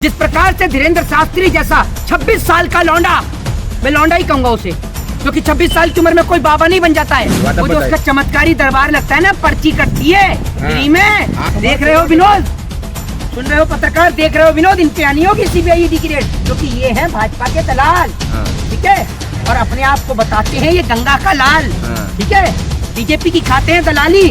जिस प्रकार से धीरेन्द्र शास्त्री जैसा 26 साल का लौंडा, मैं लौंडा ही कहूंगा उसे, क्योंकि 26 साल की उम्र में कोई बाबा नहीं बन जाता है। वो जो उसका चमत्कारी दरबार लगता है ना, पर्ची कटती है फ्री में। देख रहे हो विनोद, सुन रहे हो पत्रकार, देख रहे हो विनोद, इनकी आनी होगी सीबीआई ईडी की रेड, क्योंकि ये है भाजपा के दलाल, ठीक है, और अपने आप को बताते हैं ये गंगा का लाल, ठीक है। बीजेपी की खाते हैं दलाली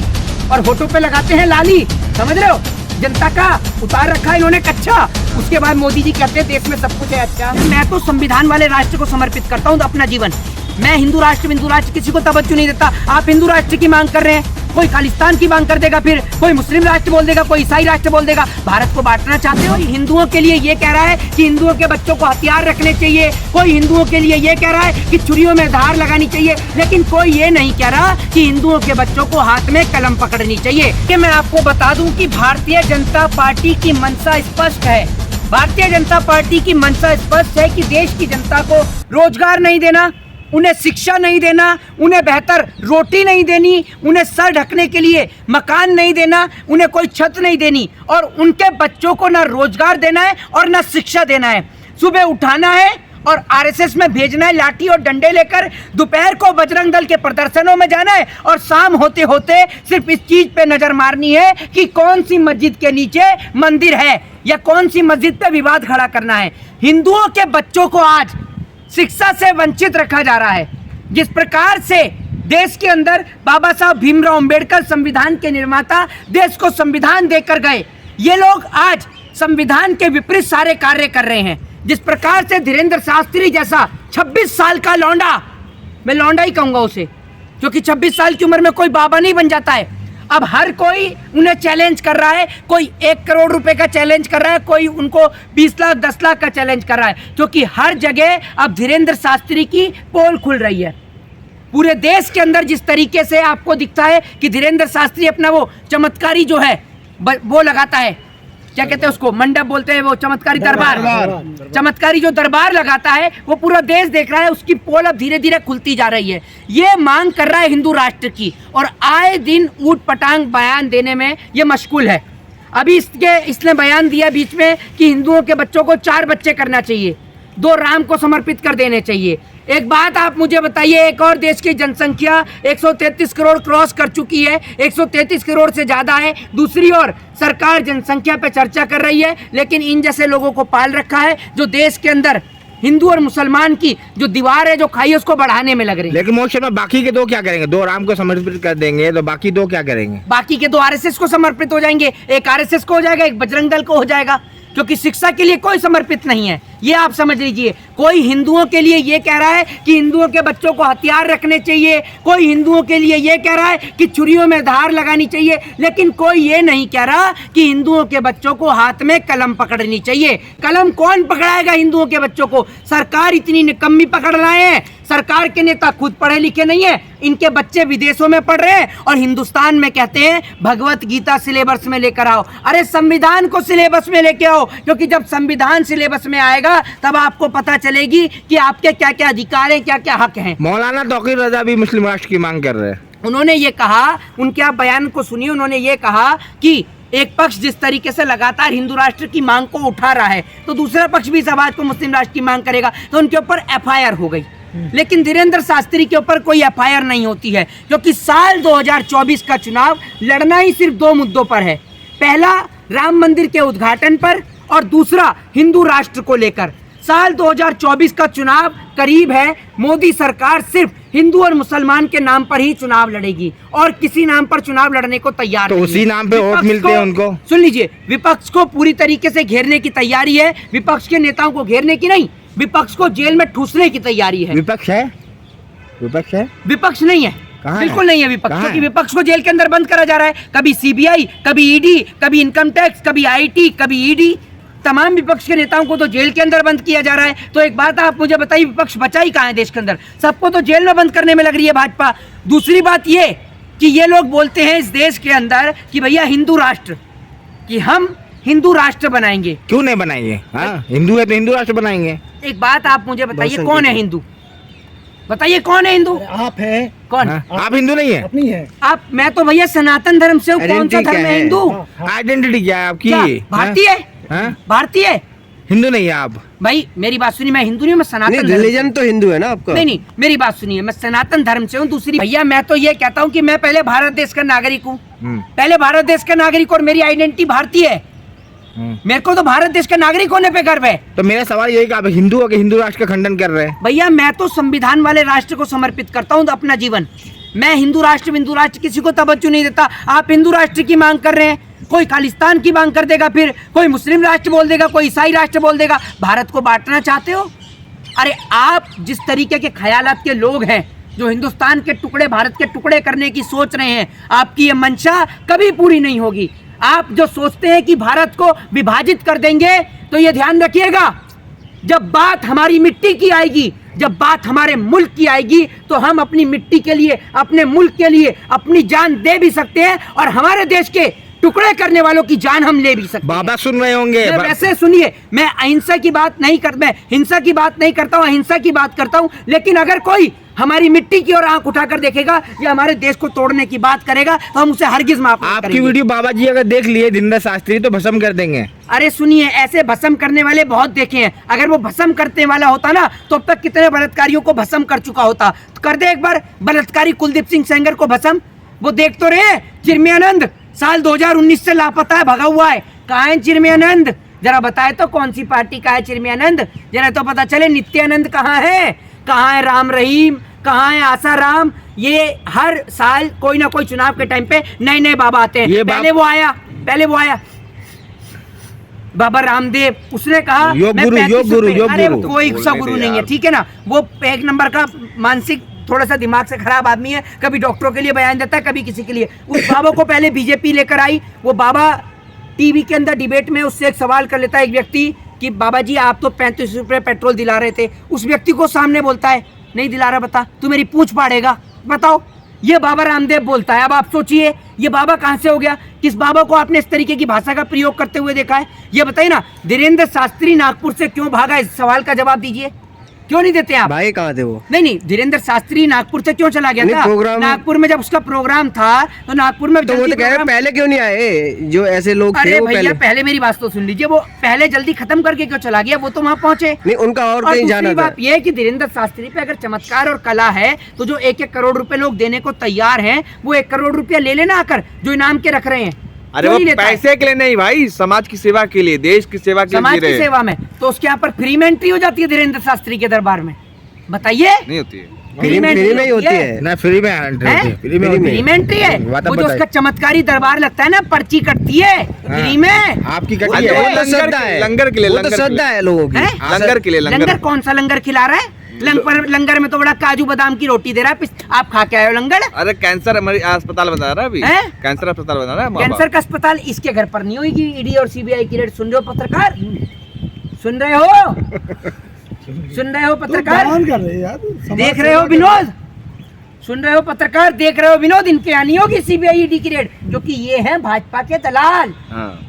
और होठों पे लगाते हैं लाली, समझ रहे हो। जनता का उतार रखा है इन्होंने कच्चा, उसके बाद मोदी जी कहते हैं देश में सब कुछ है अच्छा। मैं तो संविधान वाले राष्ट्र को समर्पित करता हूँ अपना जीवन। मैं हिंदू राष्ट्र किसी को तवज्जो नहीं देता। आप हिंदू राष्ट्र की मांग कर रहे हैं, कोई खालिस्तान की मांग कर देगा, फिर कोई मुस्लिम राष्ट्र बोल देगा, कोई ईसाई राष्ट्र बोल देगा। भारत को बांटना चाहते हो। हिंदुओं के लिए ये कह रहा है कि हिंदुओं के बच्चों को हथियार रखने चाहिए, कोई हिंदुओं के लिए ये कह रहा है कि छुरियों में धार लगानी चाहिए, लेकिन कोई ये नहीं कह रहा कि हिंदुओं के बच्चों को हाथ में कलम पकड़नी चाहिए। कि मैं आपको बता दूं कि भारतीय जनता पार्टी की मंशा स्पष्ट है। भारतीय जनता पार्टी की मंशा स्पष्ट है कि देश की जनता को रोजगार नहीं देना, उन्हें शिक्षा नहीं देना, उन्हें बेहतर रोटी नहीं देनी, उन्हें सर ढकने के लिए मकान नहीं देना, उन्हें कोई छत नहीं देनी, और उनके बच्चों को ना रोजगार देना है और ना शिक्षा देना है। सुबह उठाना है और आरएसएस में भेजना है लाठी और डंडे लेकर, दोपहर को बजरंग दल के प्रदर्शनों में जाना है, और शाम होते होते सिर्फ इस चीज पे नजर मारनी है कि कौन सी मस्जिद के नीचे मंदिर है या कौन सी मस्जिद पे विवाद खड़ा करना है। हिंदुओं के बच्चों को आज शिक्षा से वंचित रखा जा रहा है। जिस प्रकार से देश के अंदर बाबा साहब भीमराव अंबेडकर संविधान के निर्माता देश को संविधान देकर गए, ये लोग आज संविधान के विपरीत सारे कार्य कर रहे हैं। जिस प्रकार से धीरेन्द्र शास्त्री जैसा 26 साल का लौंडा, मैं लौंडा ही कहूंगा उसे, क्योंकि 26 साल की उम्र में कोई बाबा नहीं बन जाता है। अब हर कोई उन्हें चैलेंज कर रहा है, कोई 1 करोड़ रुपए का चैलेंज कर रहा है, कोई उनको 20 लाख 10 लाख का चैलेंज कर रहा है, क्योंकि हर जगह अब धीरेन्द्र शास्त्री की पोल खुल रही है। पूरे देश के अंदर जिस तरीके से आपको दिखता है कि धीरेन्द्र शास्त्री अपना वो चमत्कारी जो है वो लगाता है, क्या कहते हैं उसको, मंडप बोलते हैं, वो चमत्कारी दरबार, चमत्कारी जो दरबार लगाता है, वो पूरा देश देख रहा है। उसकी पोल अब धीरे धीरे खुलती जा रही है। ये मांग कर रहा है हिंदू राष्ट्र की, और आए दिन ऊट पटांग बयान देने में ये मशगूल है। अभी इसने बयान दिया बीच में कि हिंदुओं के बच्चों को 4 बच्चे करना चाहिए, 2 राम को समर्पित कर देने चाहिए। एक बात आप मुझे बताइए, एक और देश की जनसंख्या 133 करोड़ क्रॉस कर चुकी है, 133 करोड़ से ज़्यादा है। दूसरी ओर सरकार जनसंख्या पे चर्चा कर रही है, लेकिन इन जैसे लोगों को पाल रखा है जो देश के अंदर हिंदू और मुसलमान की जो दीवार है जो खाई है उसको बढ़ाने में लग रही है। लेकिन मोर्चे में बाकी के 2 क्या करेंगे? 2 राम को समर्पित कर देंगे तो बाकी 2 क्या करेंगे? बाकी के 2 आरएसएस को समर्पित हो जाएंगे, एक आरएसएस को हो जाएगा, एक बजरंग दल को हो जाएगा, क्योंकि शिक्षा के लिए कोई समर्पित नहीं है। ये आप समझ लीजिए। कोई हिंदुओं के लिए ये कह रहा है कि हिंदुओं के बच्चों को हथियार रखने चाहिए, कोई हिंदुओं के लिए ये कह रहा है कि छुरियों में धार लगानी चाहिए, लेकिन कोई ये नहीं कह रहा कि हिंदुओं के बच्चों को हाथ में कलम पकड़नी चाहिए। कलम कौन पकड़ाएगा हिंदुओं के बच्चों को? सरकार इतनी निकम्मी पकड़ रहे हैं। सरकार के नेता खुद पढ़े लिखे नहीं है, इनके बच्चे विदेशों में पढ़ रहे हैं और हिंदुस्तान में कहते हैं भगवत गीता सिलेबस में लेकर आओ। अरे संविधान को सिलेबस में लेके आओ, क्योंकि जब संविधान सिलेबस में आएगा तब आपको पता चलेगी कि आपके क्या क्या अधिकार हैं, क्या क्या हक हैं। मौलाना तौकीर रजा भी मुस्लिम राष्ट्र की मांग कर रहे हैं। उन्होंने ये कहा, उनके आप बयान को सुनिए, उन्होंने ये कहा कि एक पक्ष जिस तरीके से लगातार हिंदू राष्ट्र की मांग को उठा रहा है, तो दूसरा पक्ष भी इस आवाज को मुस्लिम राष्ट्र की मांग करेगा, तो उनके ऊपर FIR हो गई। लेकिन धीरेन्द्र शास्त्री के ऊपर कोई FIR नहीं होती है, क्योंकि साल 2024 का चुनाव लड़ना ही सिर्फ 2 मुद्दों पर है। पहला राम मंदिर के उद्घाटन पर, और दूसरा हिंदू राष्ट्र को लेकर। साल 2024 का चुनाव करीब है। मोदी सरकार सिर्फ हिंदू और मुसलमान के नाम पर ही चुनाव लड़ेगी और किसी नाम पर चुनाव लड़ने को तैयार तो नहीं उसी है। नाम पे वोट मिलते हैं उनको। सुन लीजिए, विपक्ष को पूरी तरीके से घेरने की तैयारी है। विपक्ष के नेताओं को घेरने की नहीं, विपक्ष को जेल में ठूसने की तैयारी है। विपक्ष है? विपक्ष है? विपक्ष नहीं है, बिल्कुल नहीं है विपक्ष, क्योंकि विपक्ष को जेल के अंदर बंद करा जा रहा है। कभी CBI, कभी ED, कभी इनकम टैक्स, कभी IT, कभी ED, तमाम विपक्ष के नेताओं को तो जेल के अंदर बंद किया जा रहा है। तो एक बात आप मुझे बताइए, विपक्ष बचा ही कहाँ है देश के अंदर? सबको तो जेल में बंद करने में लग रही है भाजपा। दूसरी बात ये कि ये लोग बोलते हैं इस देश के अंदर कि भैया हिंदू राष्ट्र, कि हम हिंदू राष्ट्र बनाएंगे। क्यों नहीं बनाएंगे? हाँ, हिंदू है तो हिंदू राष्ट्र बनाएंगे। एक बात आप मुझे बताइए, कौन है हिंदू? बताइए कौन है हिंदू? आप हैं। कौन? आप हिंदू नहीं है? अपनी है आप? मैं तो भैया सनातन धर्म से हूँ। कौन सा धर्म है हिंदू? आइडेंटिटी क्या है आपकी? भारतीय? भारतीय? हिंदू नहीं है आप? भाई मेरी बात सुनिए, मैं हिंदू नहीं हूँ, मैं सनातन नहीं, धर्म से रिलीजन तो हिंदू है ना आपका? नहीं नहीं, मेरी बात सुनिए, मैं सनातन धर्म से हूँ। दूसरी भैया मैं तो ये कहता हूँ कि मैं पहले भारत देश का नागरिक हूँ, पहले भारत देश का नागरिक, और मेरी आइडेंटिटी भारतीय है। मेरे को तो भारत देश का नागरिक होने पे गर्व है। तो मेरा सवाल यही कि आप हिंदू हो कि हिंदू राष्ट्र का खंडन कर रहे हैं? भैया मैं तो संविधान वाले राष्ट्र को समर्पित करता हूँ अपना जीवन। मैं हिंदू राष्ट्र किसी को तवज्जो नहीं देता। आप हिंदू राष्ट्र की मांग कर रहे हैं, कोई खालिस्तान की मांग कर देगा, फिर कोई मुस्लिम राष्ट्र बोल देगा, कोई ईसाई राष्ट्र बोल देगा। भारत को बांटना चाहते हो? अरे आप जिस तरीके के ख्यालात के लोग हैं, जो हिंदुस्तान के टुकड़े, भारत के टुकड़े करने की सोच रहे हैं, आपकी ये मंशा कभी पूरी नहीं होगी। आप जो सोचते हैं कि भारत को विभाजित कर देंगे, तो ये ध्यान रखिएगा, जब बात हमारी मिट्टी की आएगी, जब बात हमारे मुल्क की आएगी, तो हम अपनी मिट्टी के लिए, अपने मुल्क के लिए अपनी जान दे भी सकते हैं, और हमारे देश के टुकड़े करने वालों की जान हम ले भी सकते हैं। बाबा सुन रहे होंगे। वैसे सुनिए, मैं अहिंसा की बात नहीं कर, मैं हिंसा की बात नहीं करता हूँ, अहिंसा की बात करता हूँ। लेकिन अगर कोई हमारी मिट्टी की ओर आंख उठाकर देखेगा या हमारे देश को तोड़ने की बात करेगा, तो हम उसे हरगिज माफ नहीं आपकी करेंगे। वीडियो बाबा जी अगर देख लिए धीरेन्द्र शास्त्री तो भस्म कर देंगे। अरे सुनिए, ऐसे भस्म करने वाले बहुत देखे हैं। अगर वो भस्म करने वाला होता ना, तो अब तक कितने बलात्कारियों को भस्म कर चुका होता। तो कर दे एक बार बलात्कारी कुलदीप सिंह सेंगर को भस्म। वो देख तो रहे हैं, चिन्मयानंद साल 2019 से लापता है, भगा हुआ है। कहाँ है चिन्मयानंद? जरा बताए तो कौन सी पार्टी का है चिन्मयानंद? जरा तो पता चले। नित्यानंद कहाँ है? कहाँ है राम रहीम? कहाँ है आसाराम? ये हर साल कोई ना कोई चुनाव के टाइम पे नए नए बाबा आते हैं। पहले वो आया बाबा रामदेव, उसने कहा योग गुरु। अरे कोई सा गुरु नहीं है, ठीक है ना। वो एक नंबर का मानसिक थोड़ा सा दिमाग से खराब आदमी है। कभी डॉक्टरों के लिए बयान देता है, कभी किसी के लिए। उस बाबा को पहले बीजेपी लेकर आई। वो बाबा टीवी के अंदर डिबेट में उससे एक सवाल कर लेता है एक व्यक्ति कि बाबा जी आप तो 35 रुपये पेट्रोल दिला रहे थे। उस व्यक्ति को सामने बोलता है, नहीं दिला रहा, बता, तू मेरी पूंछ फाड़ेगा, बताओ। ये बाबा रामदेव बोलता है। अब आप सोचिए, ये बाबा कहाँ से हो गया? किस बाबा को आपने इस तरीके की भाषा का प्रयोग करते हुए देखा है? ये बताइए ना। धीरेन्द्र शास्त्री नागपुर से क्यों भागा? इस सवाल का जवाब दीजिए। क्यों नहीं देते आप? भाई कहाँ थे वो? नहीं, धीरेन्द्र शास्त्री नागपुर से क्यों चला गया था? नागपुर में जब उसका प्रोग्राम था, तो नागपुर में तो वो तो कह रहे पहले क्यों नहीं आए जो ऐसे लोग थे? अरे भैया पहले मेरी बात तो सुन लीजिए। वो पहले जल्दी खत्म करके क्यों चला गया? वो तो वहाँ पहुंचे नहीं, उनका और कहीं जाना था। बात यह है कि धीरेन्द्र शास्त्री पे अगर चमत्कार और कला है, तो जो 1-1 करोड़ रुपए लोग देने को तैयार हैं, वो 1 करोड़ रुपया ले लेना आकर, जो इनाम के रख रहे हैं। अरे वो पैसे के लिए नहीं भाई, समाज की सेवा के लिए, देश की सेवा के लिए। समाज की सेवा में तो उसके यहाँ पर फ्री में एंट्री हो जाती है धीरेन्द्र शास्त्री के दरबार में? बताइए। नहीं होती है, फ्री में ही होती है ना? फ्री में एंट्री है। वो जो उसका चमत्कारी दरबार लगता है ना, पर्ची कटती है फ्री में। आपकी कटी है? लंगर के लिए, वो तो श्रद्धा है लोगों की। लंगर के लिए। लंगर कौन सा लंगर खिला रहा है? लंगर में तो बड़ा काजू बादाम की रोटी दे रहा है। आप खा के आए हो लंगर? अरे कैंसर अस्पताल बता रहा है अभी, कैंसर अस्पताल बता रहा है। कैंसर का अस्पताल इसके घर पर नहीं होगी। ईडी और सीबीआई की रेड सुन रहे हो पत्रकार? सुन रहे हो? सुन रहे हो पत्रकार? देख रहे हो विनोद? सुन रहे हो पत्रकार? देख रहे हो विनोद? इनके आनी होगी सीबीआई ईडी की रेड, जो कि ये हैं भाजपा के दलाल,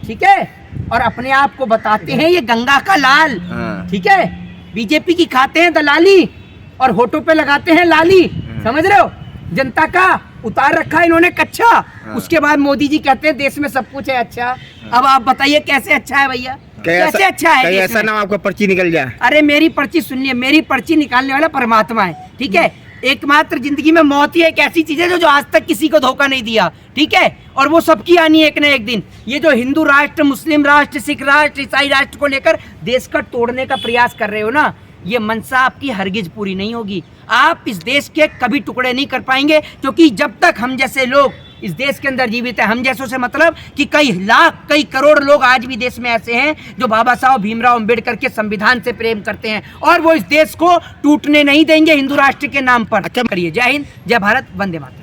ठीक है, और अपने आप को बताते हैं ये गंगा का लाल, ठीक है। बीजेपी की खाते हैं दलाली और होठों पे लगाते हैं लाली, समझ रहे हो? जनता का उतार रखा है इन्होंने कच्चा। उसके बाद मोदी जी कहते हैं देश में सब कुछ है अच्छा। अब आप बताइए कैसे अच्छा है भैया? कैसे अच्छा है? ऐसा ना आपका पर्ची निकल जाए। अरे मेरी पर्ची सुनिए, मेरी पर्ची निकालने वाला परमात्मा है, ठीक है। एकमात्र जिंदगी में मौत ही एक ऐसी चीज है जो आज तक किसी को धोखा नहीं दिया, ठीक है, और वो सबकी आनी है एक न एक दिन। ये जो हिंदू राष्ट्र, मुस्लिम राष्ट्र, सिख राष्ट्र, ईसाई राष्ट्र को लेकर देश का तोड़ने का प्रयास कर रहे हो ना, ये मनसा आपकी हरगिज पूरी नहीं होगी। आप इस देश के कभी टुकड़े नहीं कर पाएंगे, क्योंकि जब तक हम जैसे लोग इस देश के अंदर जीवित है, हम जैसों से मतलब कि कई लाख, कई करोड़ लोग आज भी देश में ऐसे हैं जो बाबा साहब भीमराव अंबेडकर के संविधान से प्रेम करते हैं, और वो इस देश को टूटने नहीं देंगे हिंदू राष्ट्र के नाम पर। अच्छा करिए। जय हिंद, जय भारत, वंदे मातरम।